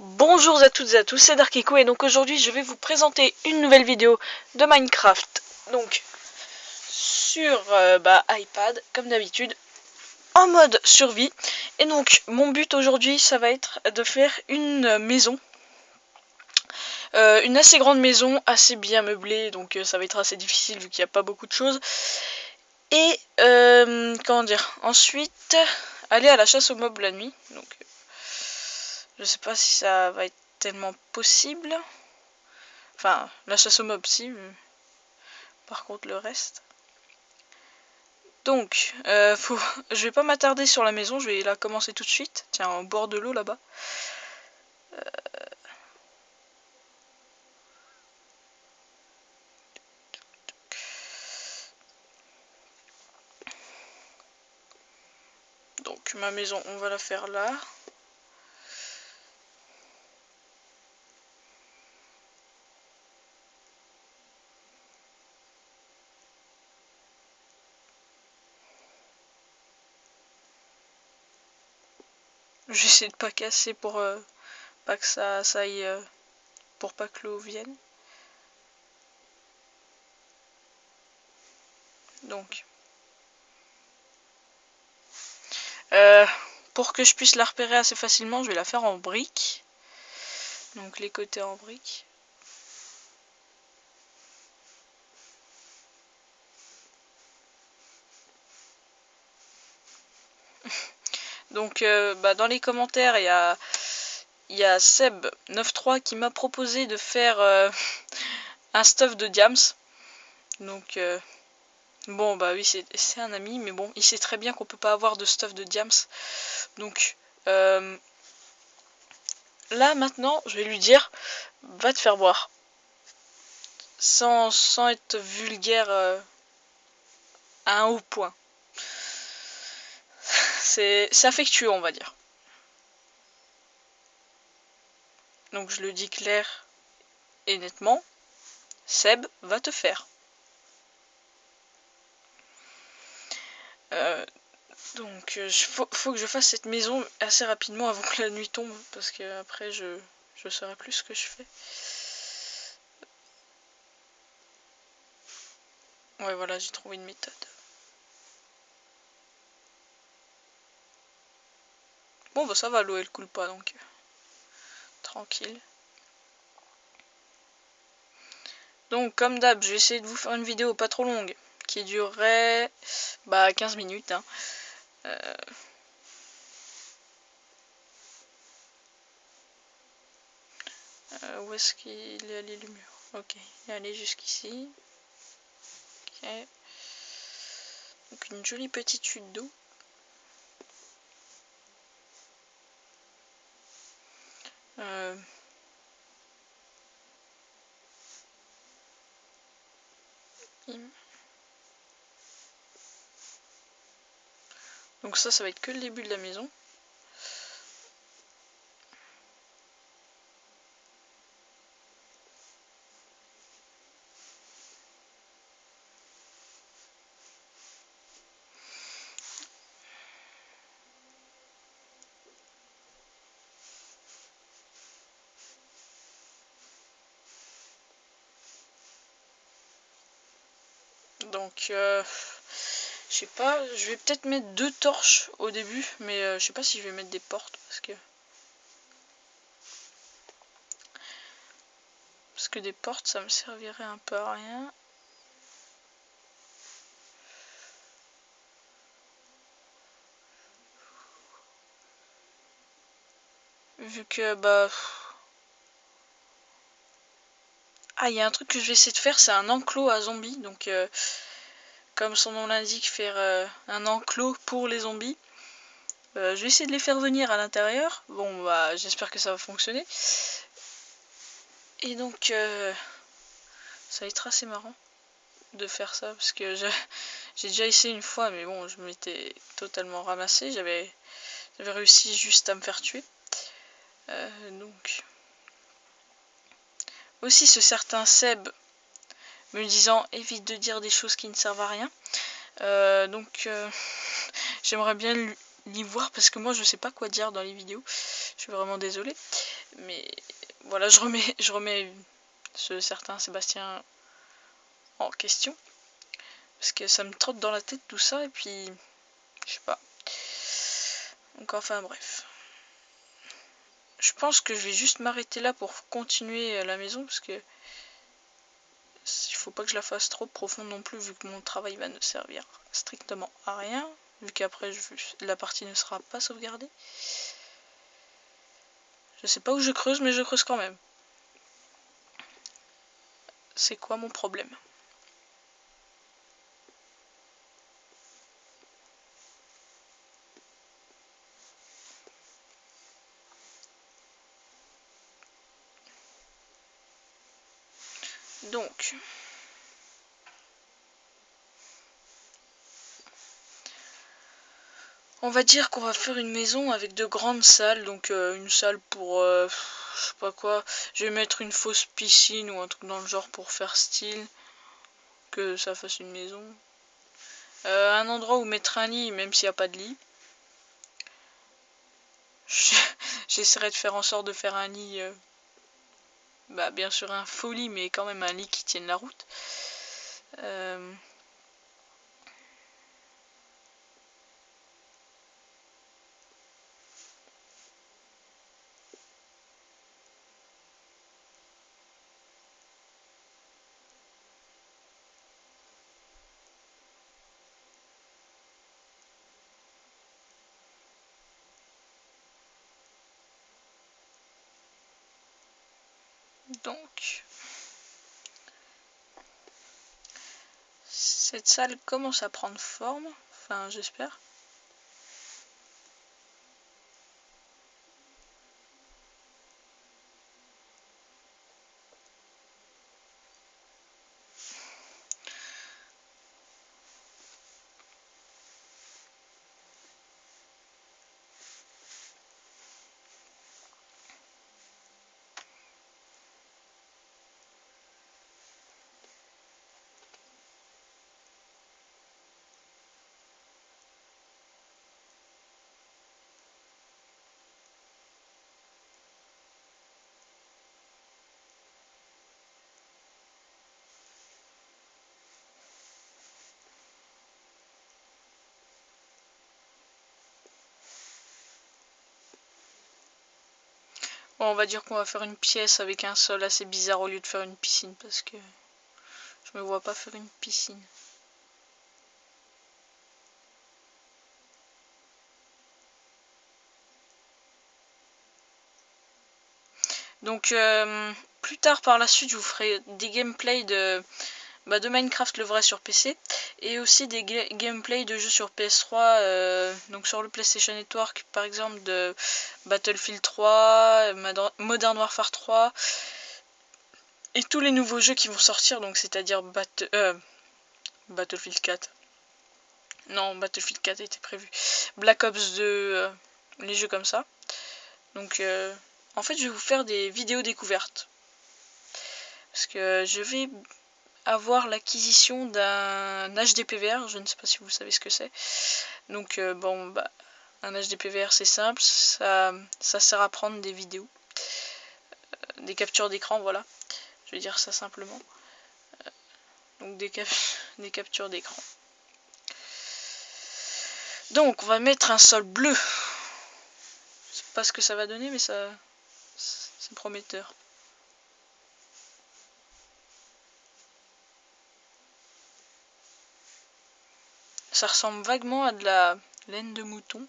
Bonjour à toutes et à tous, c'est Darkiko et donc aujourd'hui je vais vous présenter une nouvelle vidéo de Minecraft. Donc sur iPad comme d'habitude en mode survie. Et donc mon but aujourd'hui ça va être de faire une maison. Une assez grande maison, assez bien meublée, donc ça va être assez difficile vu qu'il n'y a pas beaucoup de choses. Et comment dire, ensuite aller à la chasse aux mobs la nuit. Donc je sais pas si ça va être tellement possible. Enfin, la chasse aux mobs, si. Par contre, le reste. Donc, je vais pas m'attarder sur la maison, je vais la commencer tout de suite. Tiens, au bord de l'eau là-bas. Donc, ma maison, on va la faire là. J'essaie de pas casser pour pas que ça aille. Pour pas que l'eau vienne. Donc. Pour que je puisse la repérer assez facilement, je vais la faire en briques. Donc les côtés en briques. Donc dans les commentaires, il y a Seb93 qui m'a proposé de faire un stuff de Diams. Donc bon bah oui, c'est un ami, mais bon, il sait très bien qu'on peut pas avoir de stuff de Diams. Donc là maintenant, je vais lui dire, va te faire voir. Sans être vulgaire à un haut point. C'est affectueux, on va dire. Donc je le dis clair et nettement, Seb va te faire. Donc faut que je fasse cette maison assez rapidement avant que la nuit tombe, parce que après je saurai plus ce que je fais. Ouais voilà, j'ai trouvé une méthode. Bon bah ça va, l'eau elle coule pas donc tranquille. Donc comme d'hab, je vais essayer de vous faire une vidéo pas trop longue, qui durerait 15 minutes. Hein. Où est-ce qu'il est allé le mur? Ok, il est allé jusqu'ici. Ok. Donc une jolie petite chute d'eau. Donc ça va être que le début de la maison. Donc je sais pas, je vais peut-être mettre 2 torches au début, mais je sais pas si je vais mettre des portes parce que des portes ça me servirait un peu à rien. Vu que il y a un truc que je vais essayer de faire, c'est un enclos à zombies. Donc comme son nom l'indique, faire un enclos pour les zombies. Je vais essayer de les faire venir à l'intérieur. Bon bah j'espère que ça va fonctionner. Et donc ça va être assez marrant de faire ça, parce que j'ai déjà essayé une fois, mais bon, je m'étais totalement ramassé, j'avais réussi juste à me faire tuer. Donc aussi ce certain Seb me disant évite de dire des choses qui ne servent à rien. Donc j'aimerais bien l'y voir, parce que moi je sais pas quoi dire dans les vidéos, je suis vraiment désolée. Mais voilà, je remets ce certain Sébastien en question. Parce que ça me trotte dans la tête tout ça, et puis je sais pas. Donc enfin bref. Je pense que je vais juste m'arrêter là pour continuer à la maison, parce que il faut pas que je la fasse trop profonde non plus, vu que mon travail va ne servir strictement à rien, vu qu'après la partie ne sera pas sauvegardée. Je sais pas où je creuse, mais je creuse quand même. C'est quoi mon problème? Donc, on va dire qu'on va faire une maison avec de grandes salles, donc une salle pour, je sais pas quoi, je vais mettre une fausse piscine ou un truc dans le genre pour faire style, que ça fasse une maison. Un endroit où mettre un lit, même s'il n'y a pas de lit. J'essaierai de faire en sorte de faire un lit, bah bien sûr un faux lit, mais quand même un lit qui tienne la route. Donc, cette salle commence à prendre forme, enfin j'espère. Bon, on va dire qu'on va faire une pièce avec un sol assez bizarre au lieu de faire une piscine, parce que je me vois pas faire une piscine. Donc plus tard par la suite je vous ferai des gameplays de Minecraft le vrai sur PC, et aussi des gameplays de jeux sur PS3, donc sur le PlayStation Network, par exemple de Battlefield 3, Modern Warfare 3, et tous les nouveaux jeux qui vont sortir, donc c'est-à-dire Battlefield 4. Non, Battlefield 4 était prévu. Black Ops 2, les jeux comme ça. Donc en fait je vais vous faire des vidéos découvertes. Parce que je vais avoir l'acquisition d'un HDPVR, je ne sais pas si vous savez ce que c'est. Donc bon, bah, un HDPVR c'est simple, ça sert à prendre des vidéos, des captures d'écran, voilà, je vais dire ça simplement. Donc des captures d'écran. Donc on va mettre un sol bleu. Je sais pas ce que ça va donner, mais ça c'est prometteur. Ça ressemble vaguement à de la laine de mouton.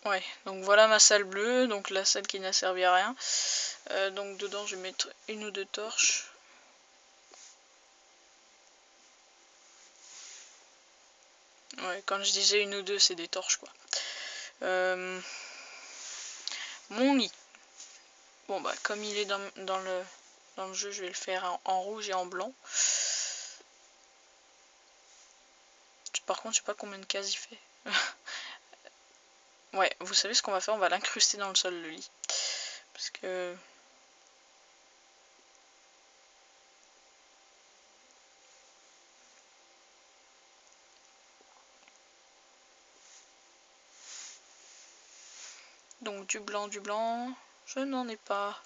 Ouais, donc voilà ma salle bleue, donc la salle qui n'a servi à rien. Donc dedans je vais mettre une ou deux torches. Ouais, quand je disais une ou deux, c'est des torches quoi. Mon lit. Bon bah comme il est dans le Dans le jeu, je vais le faire en rouge et en blanc. Par contre, je sais pas combien de cases il fait. Ouais, vous savez ce qu'on va faire? On va l'incruster dans le sol, le lit. Parce que... Donc du blanc, je n'en ai pas.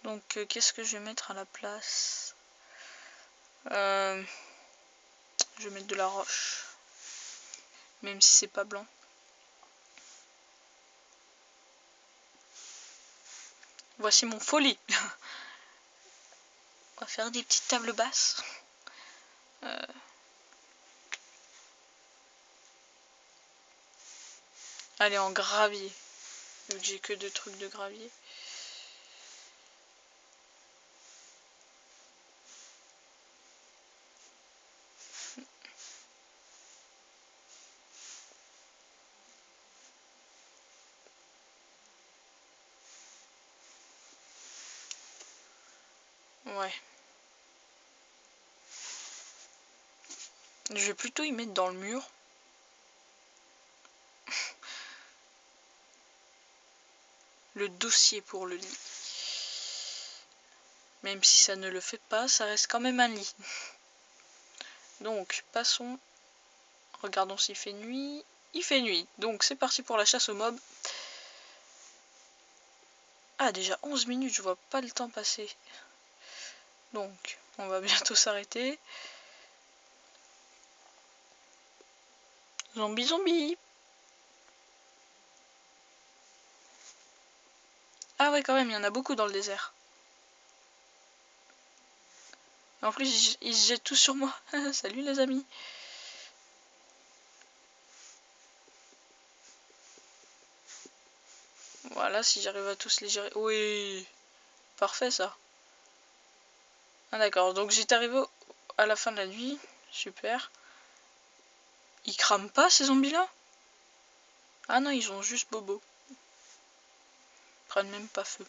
Donc qu'est-ce que je vais mettre à la place? Je vais mettre de la roche. Même si c'est pas blanc. Voici mon faux lit. On va faire des petites tables basses. Allez, en gravier. Vu que j'ai que 2 trucs de gravier. Ouais. Je vais plutôt y mettre dans le mur. Le dossier pour le lit. Même si ça ne le fait pas, ça reste quand même un lit. Donc, passons. Regardons s'il fait nuit. Il fait nuit. Donc, c'est parti pour la chasse aux mobs. Ah, déjà 11 minutes, je vois pas le temps passer. Donc, on va bientôt s'arrêter. Zombie, zombie. Ah ouais, quand même, il y en a beaucoup dans le désert. Et en plus, ils se jettent tous sur moi. Salut les amis. Voilà, si j'arrive à tous les gérer. Oui, parfait ça. Ah d'accord, donc j'étais arrivé à la fin de la nuit. Super. Ils crament pas ces zombies là? Ah non, ils ont juste bobo. Ils prennent même pas feu.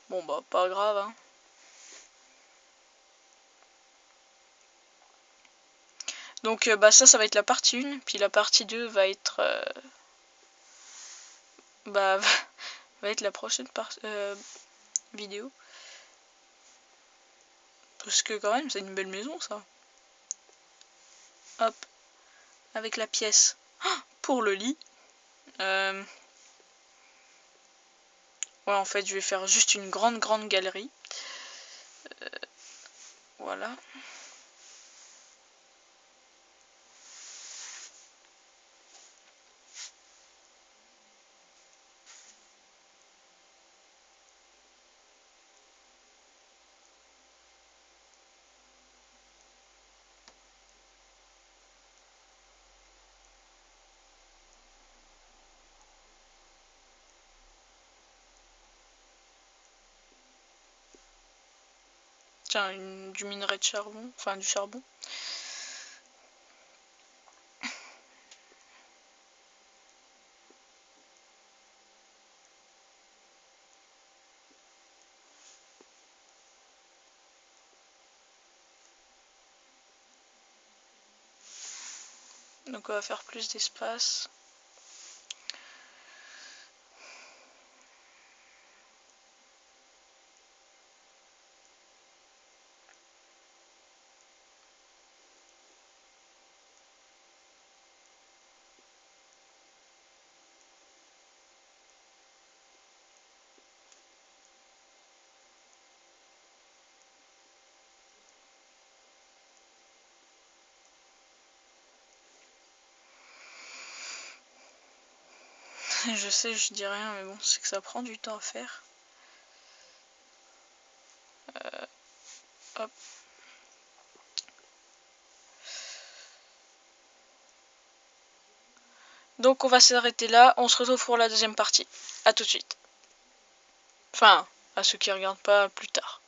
Bon bah pas grave hein. Donc bah ça va être la partie 1. Puis la partie 2 va être... bah va être la prochaine vidéo. Parce que quand même c'est une belle maison ça. Hop. Avec la pièce pour le lit. Ouais, en fait, je vais faire juste une grande galerie. Voilà. Tiens, du minerai de charbon, enfin du charbon. Donc on va faire plus d'espace. Je sais, je dis rien, mais bon, c'est que ça prend du temps à faire. Hop. Donc on va s'arrêter là, on se retrouve pour la deuxième partie. A tout de suite. Enfin, à ceux qui regardent pas plus tard.